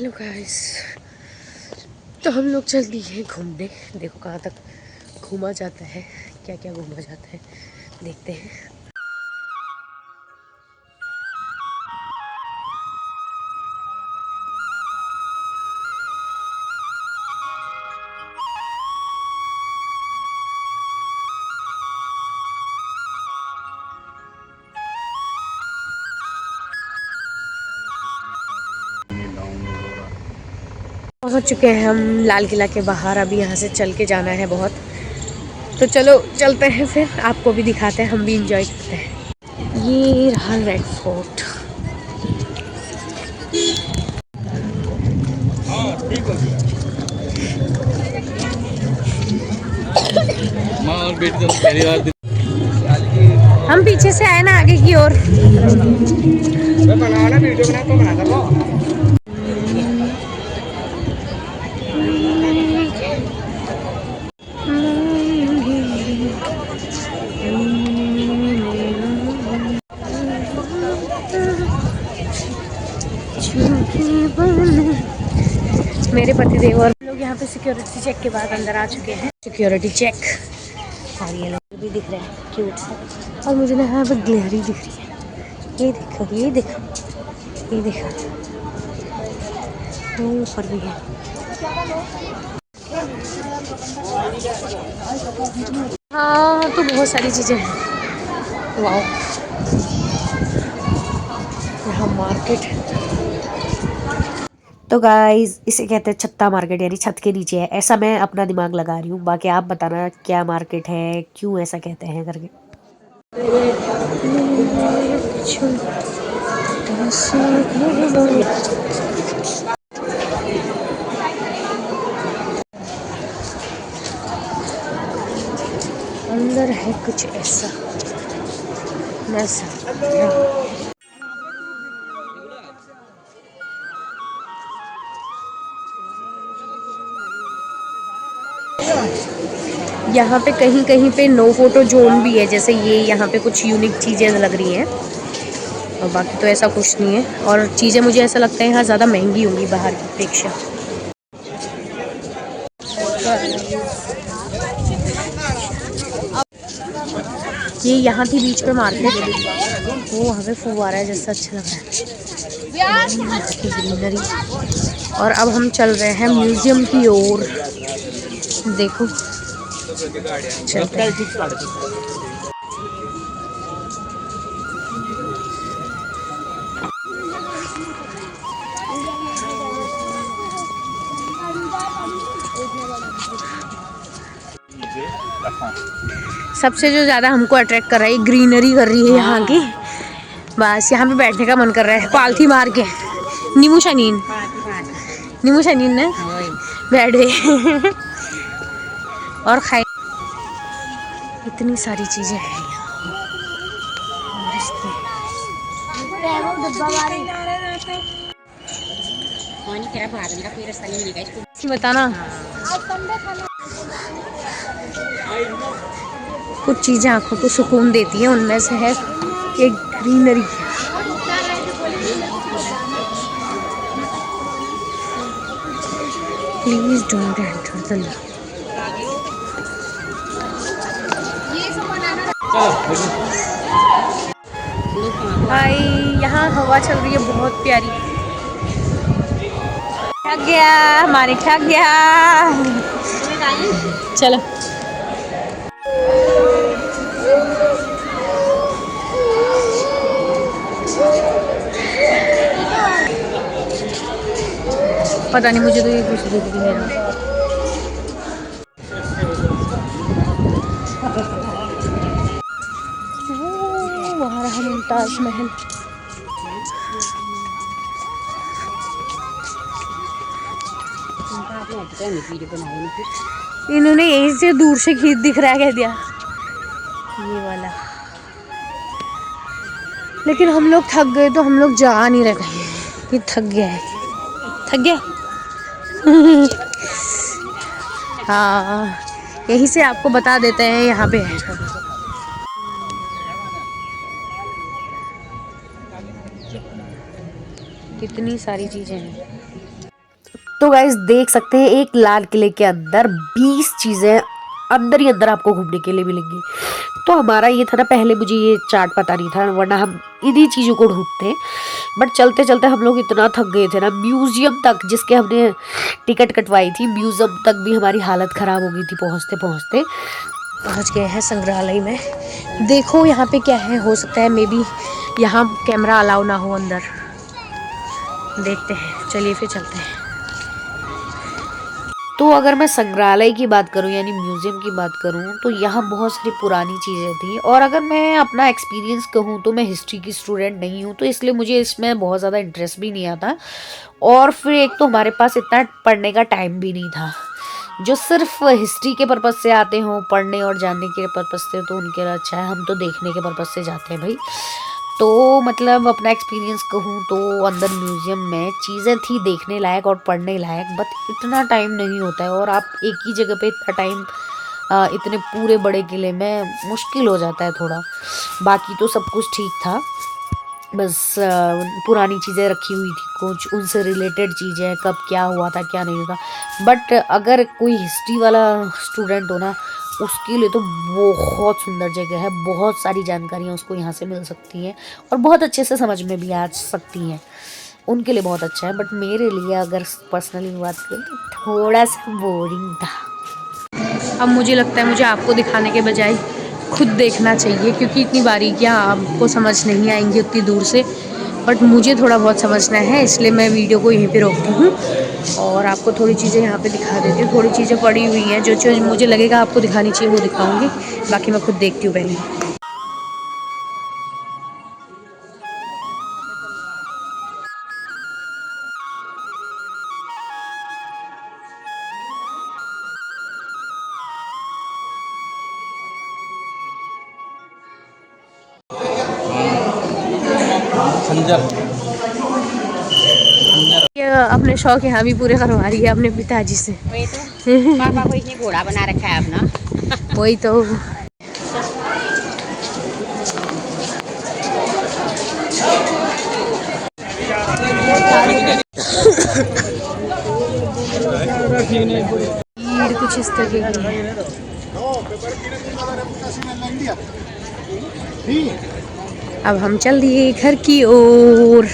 Hello guys, तो हम लोग चल दिए हैं घूमने। देखो कहाँ तक घूमा जाता है, क्या क्या घूमा जाता है, देखते हैं। पहुंच चुके हैं हम लाल किला के बाहर। अभी यहाँ से चल के जाना है बहुत, तो चलो चलते हैं, फिर आपको भी दिखाते हैं, हम भी इंजॉय करते हैं। ये रहा रेड फोर्ट। हम पीछे से आए ना, आगे की ओर। मेरे पतिदेव और लोग यहाँ पे सिक्योरिटी चेक के बाद अंदर आ चुके हैं। सिक्योरिटी चेक, और ये लोग भी दिख रहे हैं क्यूट से। और मुझे ना यहाँ पे ग्लेहरी दिख रही है। ये देखो, ये देखो, ये देखो, वो ऊपर भी है। हाँ, तो बहुत सारी चीज़ें हैं। वाओ, यहाँ मार्केट है। तो गाइस, इसे कहते हैं छत्ता मार्केट, यानी छत के नीचे है। ऐसा मैं अपना दिमाग लगा रही हूँ, बाकी आप बताना क्या मार्केट है, क्यों ऐसा कहते हैं करके। अंदर है कुछ ऐसा यहाँ पे कहीं कहीं पे नो फोटो जोन भी है, जैसे ये यहाँ पे कुछ यूनिक चीज़ें लग रही हैं, और बाकी तो ऐसा कुछ नहीं है। और चीज़ें मुझे ऐसा लगता है यहाँ ज़्यादा महंगी होंगी बाहर की अपेक्षा। ये यहाँ थी बीच पे मार्केट, वो वहाँ पे फुवारा है जैसा, अच्छा लग रहा है ग्रीनरी। और अब हम चल रहे हैं म्यूजियम की ओर। देखो चलते हैं। सबसे जो ज़्यादा हमको अट्रैक्ट कर रहा है, ग्रीनरी कर रही है यहाँ की। बस यहाँ पे बैठने का मन कर रहा है, पालथी मार के। नीमू शनीन, नीमू शनीन ने बैठ गए और खाए। इतनी सारी चीज़ें हैं बताना। कुछ चीज़ें आंखों को सुकून देती हैं, उनमें से है एक greenery. Please don't enter the lake. भाई यहाँ हवा चल रही है बहुत प्यारी। थक गया मानिक, थक गया। चलो पता नहीं, मुझे तो ये कुछ दिख रही है। वहाँ रहा मुमताज महल। इन्होंने यहीं से दूर से खींच दिख रहा है कह दिया, ये वाला। लेकिन हम लोग थक गए तो हम लोग जा नहीं रहे कहीं। ये थक गया है, थक गया। हाँ, यहीं से आपको बता देते हैं यहाँ पे है। कितनी सारी चीजें हैं। तो गाइस देख सकते हैं एक लाल किले के अंदर 20 चीज़ें अंदर ही अंदर आपको घूमने के लिए मिलेंगी। तो हमारा ये था ना, पहले मुझे ये चार्ट पता नहीं था, वरना हम इन्हीं चीज़ों को ढूंढते। बट चलते चलते हम लोग इतना थक गए थे ना, म्यूजियम तक जिसके हमने टिकट कटवाई थी, म्यूजियम तक भी हमारी हालत ख़राब हो गई थी पहुँचते पहुँचते। पहुंच गए हैं संग्रहालय में। देखो यहाँ पे क्या है, हो सकता है मे बी यहाँ कैमरा अलाउ ना हो अंदर, देखते हैं। चलिए फिर चलते हैं। तो अगर मैं संग्रहालय की बात करूं यानी म्यूजियम की बात करूं, तो यहाँ बहुत सारी पुरानी चीज़ें थी। और अगर मैं अपना एक्सपीरियंस कहूं तो मैं हिस्ट्री की स्टूडेंट नहीं हूं, तो इसलिए मुझे इसमें बहुत ज़्यादा इंटरेस्ट भी नहीं आता। और फिर एक तो हमारे पास इतना पढ़ने का टाइम भी नहीं था। जो सिर्फ हिस्ट्री के पर्पज़ से आते हों, पढ़ने और जानने के पर्पज़ से, तो उनके लिए अच्छा है। हम तो देखने के पर्पज़ से जाते हैं भाई। तो मतलब अपना एक्सपीरियंस कहूँ तो अंदर म्यूज़ियम में चीज़ें थी देखने लायक और पढ़ने लायक, बट इतना टाइम नहीं होता है। और आप एक ही जगह पे इतना टाइम इतने पूरे बड़े किले में मुश्किल हो जाता है थोड़ा। बाकी तो सब कुछ ठीक था, बस पुरानी चीज़ें रखी हुई थी, कुछ उनसे रिलेटेड चीज़ें, कब क्या हुआ था क्या नहीं हुआ। बट अगर कोई हिस्ट्री वाला स्टूडेंट हो ना, उसके लिए तो बहुत सुंदर जगह है। बहुत सारी जानकारियाँ उसको यहाँ से मिल सकती हैं और बहुत अच्छे से समझ में भी आ सकती हैं। उनके लिए बहुत अच्छा है, बट मेरे लिए अगर पर्सनली बात करें तो थोड़ा सा बोरिंग था। अब मुझे लगता है मुझे आपको दिखाने के बजाय खुद देखना चाहिए, क्योंकि इतनी बारीकियाँ आपको समझ नहीं आएंगी उतनी दूर से, बट मुझे थोड़ा बहुत समझना है, इसलिए मैं वीडियो को यहीं पे रोकती हूँ और आपको थोड़ी चीज़ें यहाँ पे दिखा देती हूँ। थोड़ी चीज़ें पड़ी हुई हैं, जो चीज़ मुझे लगेगा आपको दिखानी चाहिए वो दिखाऊँगी, बाकी मैं खुद देखती हूँ पहले। ये अपने शौक यहाँ भी पूरे करवा रही है अपने पिताजी से। वही तो पापा को इसने घोड़ा बना रखा है अपना। वही तो। भीड़ कुछ इस तरह की है। अब हम चल दिए घर की ओर।